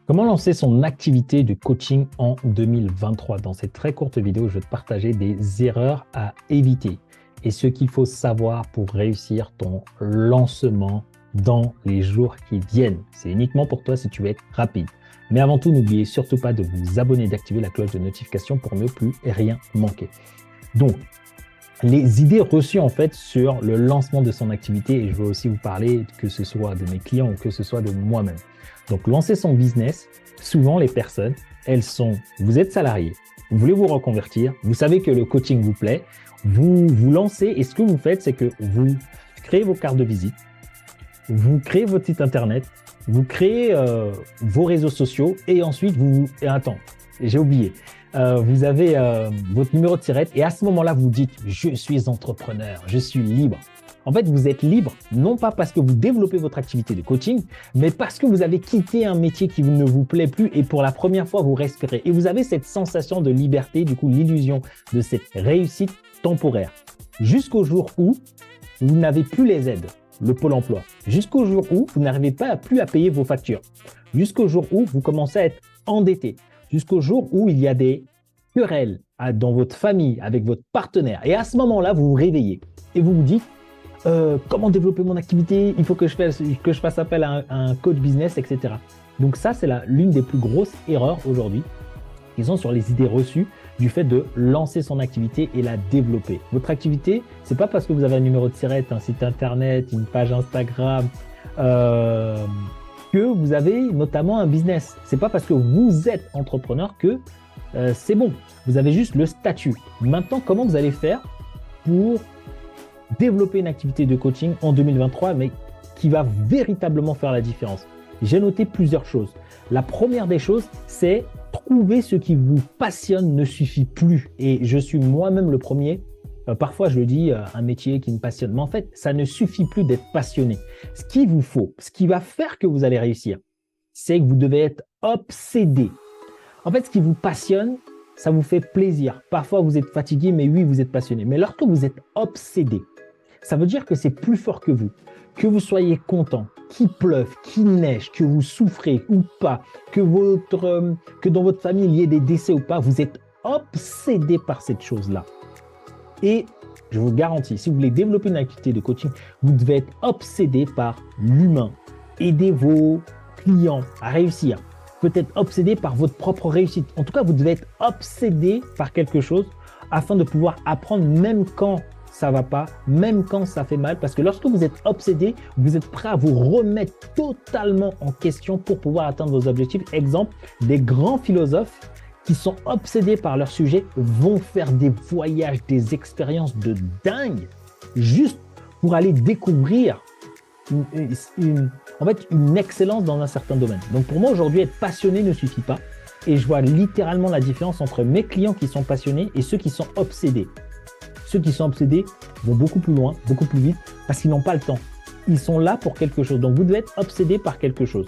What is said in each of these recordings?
Comment lancer son activité de coaching en 2023? Dans cette très courte vidéo, je vais te partager des erreurs à éviter et ce qu'il faut savoir pour réussir ton lancement dans les jours qui viennent. C'est uniquement pour toi si tu veux être rapide. Mais avant tout, n'oubliez surtout pas de vous abonner et d'activer la cloche de notification pour ne plus rien manquer. Donc, les idées reçues en fait sur le lancement de son activité, et je veux aussi vous parler que ce soit de mes clients ou que ce soit de moi-même. Donc, lancer son business, souvent les personnes, vous êtes salarié, vous voulez vous reconvertir, vous savez que le coaching vous plaît, vous vous lancez et ce que vous faites, c'est que vous créez vos cartes de visite, vous créez votre site internet, vous créez vos réseaux sociaux et ensuite attends, j'ai oublié. Vous avez votre numéro de tirette et à ce moment-là, vous dites « Je suis entrepreneur, je suis libre ». En fait, vous êtes libre, non pas parce que vous développez votre activité de coaching, mais parce que vous avez quitté un métier qui ne vous plaît plus et pour la première fois, vous respirez. Et vous avez cette sensation de liberté, du coup, l'illusion de cette réussite temporaire. Jusqu'au jour où vous n'avez plus les aides, le Pôle emploi. Jusqu'au jour où vous n'arrivez plus à payer vos factures. Jusqu'au jour où vous commencez à être endetté. Jusqu'au jour où il y a des querelles dans votre famille, avec votre partenaire. Et à ce moment-là, vous vous réveillez et vous vous dites comment développer mon activité, il faut que je fasse appel à un coach business, etc. Donc ça, c'est l'une des plus grosses erreurs aujourd'hui qui sont sur les idées reçues du fait de lancer son activité et la développer. Votre activité, c'est pas parce que vous avez un numéro de tirette, un site internet, une page Instagram, que vous avez notamment un business. C'est pas parce que vous êtes entrepreneur que c'est bon. Vous avez juste le statut. Maintenant, comment vous allez faire pour développer une activité de coaching en 2023, mais qui va véritablement faire la différence? J'ai noté plusieurs choses. La première des choses, c'est trouver ce qui vous passionne ne suffit plus. Et je suis moi-même le premier. Parfois, je le dis, un métier qui me passionne. Mais en fait, ça ne suffit plus d'être passionné. Ce qu'il vous faut, ce qui va faire que vous allez réussir, c'est que vous devez être obsédé. En fait, ce qui vous passionne, ça vous fait plaisir. Parfois, vous êtes fatigué, mais oui, vous êtes passionné. Mais lorsque vous êtes obsédé, ça veut dire que c'est plus fort que vous soyez content, qu'il pleuve, qu'il neige, que vous souffrez ou pas, que dans votre famille il y ait des décès ou pas, vous êtes obsédé par cette chose-là. Et je vous garantis, si vous voulez développer une activité de coaching, vous devez être obsédé par l'humain. Aider vos clients à réussir. Peut-être obsédé par votre propre réussite. En tout cas, vous devez être obsédé par quelque chose afin de pouvoir apprendre même quand ça va pas, même quand ça fait mal, parce que lorsque vous êtes obsédé, vous êtes prêt à vous remettre totalement en question pour pouvoir atteindre vos objectifs. Exemple, des grands philosophes qui sont obsédés par leur sujet vont faire des voyages, des expériences de dingue, juste pour aller découvrir une excellence dans un certain domaine. Donc pour moi, aujourd'hui, être passionné ne suffit pas. Et je vois littéralement la différence entre mes clients qui sont passionnés et ceux qui sont obsédés. Ceux qui sont obsédés vont beaucoup plus loin, beaucoup plus vite, parce qu'ils n'ont pas le temps. Ils sont là pour quelque chose. Donc, vous devez être obsédé par quelque chose.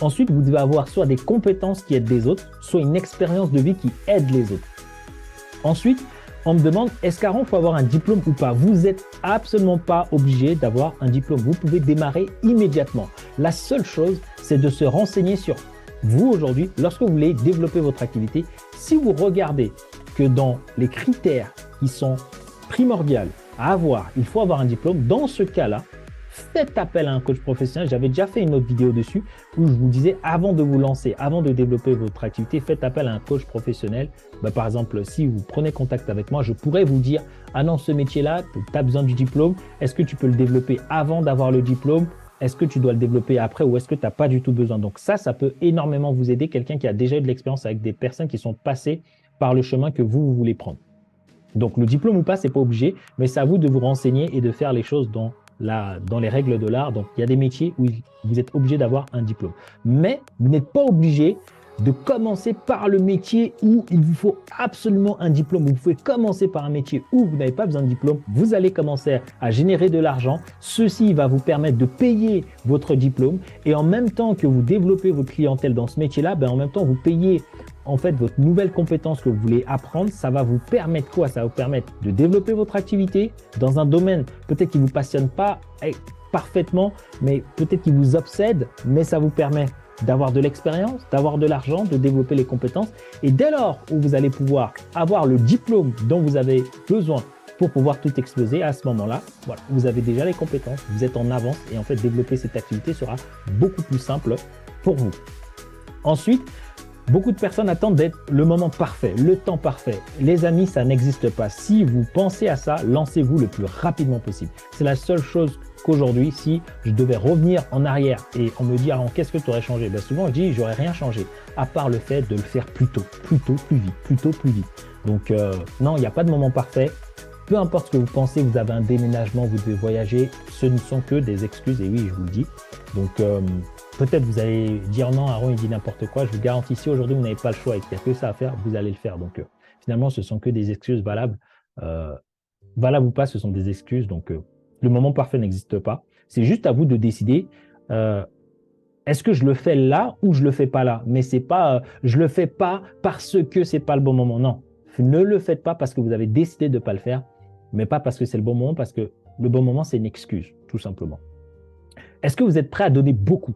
Ensuite, vous devez avoir soit des compétences qui aident les autres, soit une expérience de vie qui aide les autres. Ensuite, on me demande, est-ce qu'avant, il faut avoir un diplôme ou pas? Vous n'êtes absolument pas obligé d'avoir un diplôme. Vous pouvez démarrer immédiatement. La seule chose, c'est de se renseigner sur vous aujourd'hui, lorsque vous voulez développer votre activité. Si vous regardez que dans les critères qui sont primordial à avoir, il faut avoir un diplôme. Dans ce cas-là, faites appel à un coach professionnel. J'avais déjà fait une autre vidéo dessus où je vous disais, avant de vous lancer, avant de développer votre activité, faites appel à un coach professionnel. Par exemple, si vous prenez contact avec moi, je pourrais vous dire, ah non, ce métier-là, tu as besoin du diplôme. Est-ce que tu peux le développer avant d'avoir le diplôme? Est-ce que tu dois le développer après ou est-ce que tu n'as pas du tout besoin? Donc ça peut énormément vous aider. Quelqu'un qui a déjà eu de l'expérience avec des personnes qui sont passées par le chemin que vous voulez prendre. Donc, le diplôme ou pas, c'est pas obligé, mais c'est à vous de vous renseigner et de faire les choses dans les règles de l'art. Donc, il y a des métiers où vous êtes obligé d'avoir un diplôme. Mais vous n'êtes pas obligé de commencer par le métier où il vous faut absolument un diplôme. Vous pouvez commencer par un métier où vous n'avez pas besoin de diplôme. Vous allez commencer à générer de l'argent. Ceci va vous permettre de payer votre diplôme. Et en même temps que vous développez votre clientèle dans ce métier-là, en même temps, vous payez en fait votre nouvelle compétence que vous voulez apprendre. Ça va vous permettre quoi? Ça va vous permettre de développer votre activité dans un domaine peut-être qui ne vous passionne pas parfaitement, mais peut-être qui vous obsède, mais ça vous permet d'avoir de l'expérience, d'avoir de l'argent, de développer les compétences. Et dès lors où vous allez pouvoir avoir le diplôme dont vous avez besoin pour pouvoir tout exploser, à ce moment-là, voilà, vous avez déjà les compétences, vous êtes en avance et en fait, développer cette activité sera beaucoup plus simple pour vous. Ensuite, beaucoup de personnes attendent d'être le moment parfait, le temps parfait. Les amis, ça n'existe pas. Si vous pensez à ça, lancez-vous le plus rapidement possible. C'est la seule chose qu'aujourd'hui, si je devais revenir en arrière et on me dit, Aaron, qu'est-ce que tu aurais changé? Ben souvent, je dis, j'aurais rien changé, à part le fait de le faire plus tôt, plus vite, plus tôt, plus vite. Donc, non, il n'y a pas de moment parfait. Peu importe ce que vous pensez, vous avez un déménagement, vous devez voyager, ce ne sont que des excuses, et oui, je vous le dis. Donc, peut-être vous allez dire non, Aaron, il dit n'importe quoi. Je vous garantis, si aujourd'hui vous n'avez pas le choix et qu'il n'y a que ça à faire, vous allez le faire. Donc, finalement, ce sont que des excuses valables. Valables ou pas, ce sont des excuses. Donc, le moment parfait n'existe pas. C'est juste à vous de décider est-ce que je le fais là ou je le fais pas là. Mais c'est pas je le fais pas parce que c'est pas le bon moment. Non, ne le faites pas parce que vous avez décidé de ne pas le faire, mais pas parce que c'est le bon moment, parce que le bon moment, c'est une excuse, tout simplement. Est-ce que vous êtes prêt à donner beaucoup?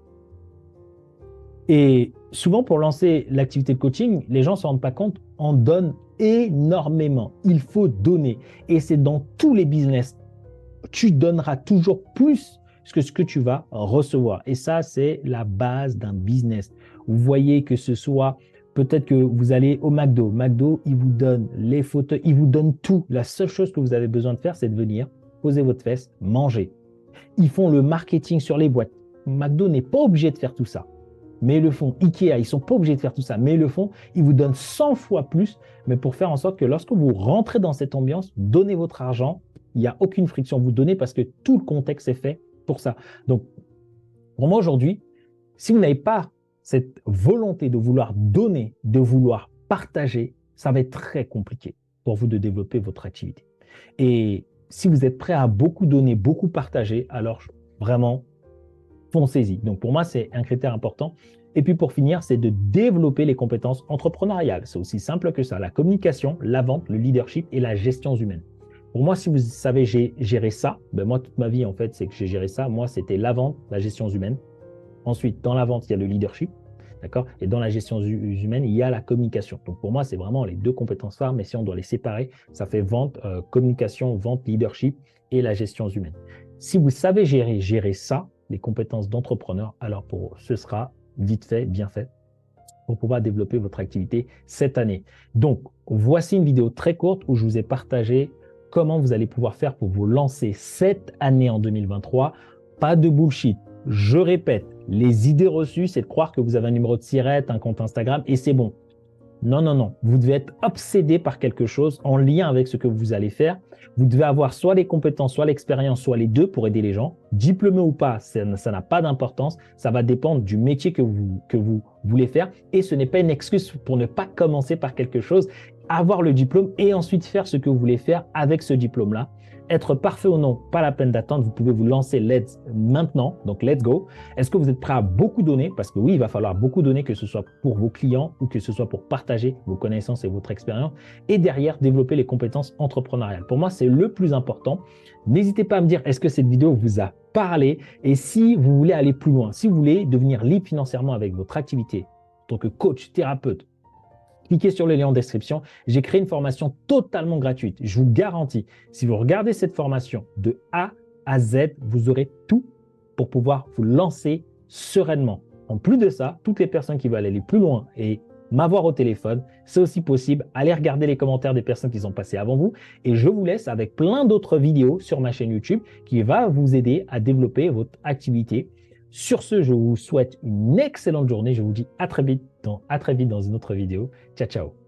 Et souvent, pour lancer l'activité de coaching, les gens ne se rendent pas compte, on donne énormément. Il faut donner. Et c'est dans tous les business. Tu donneras toujours plus que ce que tu vas recevoir. Et ça, c'est la base d'un business. Vous voyez que ce soit, peut-être que vous allez au McDo. McDo, ils vous donnent les fauteuils, ils vous donnent tout. La seule chose que vous avez besoin de faire, c'est de venir, poser votre fesse, manger. Ils font le marketing sur les boîtes. McDo n'est pas obligé de faire tout ça, mais ils le font. Ikea, ils ne sont pas obligés de faire tout ça, mais ils le font. Ils vous donnent 100 fois plus, mais pour faire en sorte que lorsque vous rentrez dans cette ambiance, donnez votre argent, il n'y a aucune friction. Vous donnez parce que tout le contexte est fait pour ça. Donc, pour moi aujourd'hui, si vous n'avez pas cette volonté de vouloir donner, de vouloir partager, ça va être très compliqué pour vous de développer votre activité. Et si vous êtes prêt à beaucoup donner, beaucoup partager, alors vraiment, foncez-y. Donc pour moi, c'est un critère important. Et puis pour finir, c'est de développer les compétences entrepreneuriales. C'est aussi simple que ça. La communication, la vente, le leadership et la gestion humaine. Pour moi, si vous savez gérer ça, ben moi, toute ma vie, en fait, c'est que j'ai géré ça. Moi, c'était la vente, la gestion humaine. Ensuite, dans la vente, il y a le leadership. D'accord? Et dans la gestion humaine, il y a la communication. Donc pour moi, c'est vraiment les deux compétences phares, mais si on doit les séparer, ça fait vente, communication, vente, leadership et la gestion humaine. Si vous savez gérer ça, les compétences d'entrepreneur, alors ce sera vite fait, bien fait, pour pouvoir développer votre activité cette année. Donc, voici une vidéo très courte où je vous ai partagé comment vous allez pouvoir faire pour vous lancer cette année en 2023. Pas de bullshit. Je répète, les idées reçues, c'est de croire que vous avez un numéro de SIRET, un compte Instagram et c'est bon. Non, non, non. Vous devez être obsédé par quelque chose en lien avec ce que vous allez faire. Vous devez avoir soit les compétences, soit l'expérience, soit les deux pour aider les gens. Diplômé ou pas, ça n'a pas d'importance. Ça va dépendre du métier que vous voulez faire. Et ce n'est pas une excuse pour ne pas commencer par quelque chose, avoir le diplôme et ensuite faire ce que vous voulez faire avec ce diplôme-là. Être parfait ou non, pas la peine d'attendre, vous pouvez vous lancer maintenant, donc let's go. Est-ce que vous êtes prêt à beaucoup donner? Parce que oui, il va falloir beaucoup donner, que ce soit pour vos clients ou que ce soit pour partager vos connaissances et votre expérience. Et derrière, développer les compétences entrepreneuriales. Pour moi, c'est le plus important. N'hésitez pas à me dire, est-ce que cette vidéo vous a parlé? Et si vous voulez aller plus loin, si vous voulez devenir libre financièrement avec votre activité, en tant que coach, thérapeute, cliquez sur le lien en description. J'ai créé une formation totalement gratuite. Je vous garantis, si vous regardez cette formation de A à Z, vous aurez tout pour pouvoir vous lancer sereinement. En plus de ça, toutes les personnes qui veulent aller plus loin et m'avoir au téléphone, c'est aussi possible. Allez regarder les commentaires des personnes qui sont passées avant vous. Et je vous laisse avec plein d'autres vidéos sur ma chaîne YouTube qui va vous aider à développer votre activité. Sur ce, je vous souhaite une excellente journée. Je vous dis à très vite dans une autre vidéo. Ciao, ciao.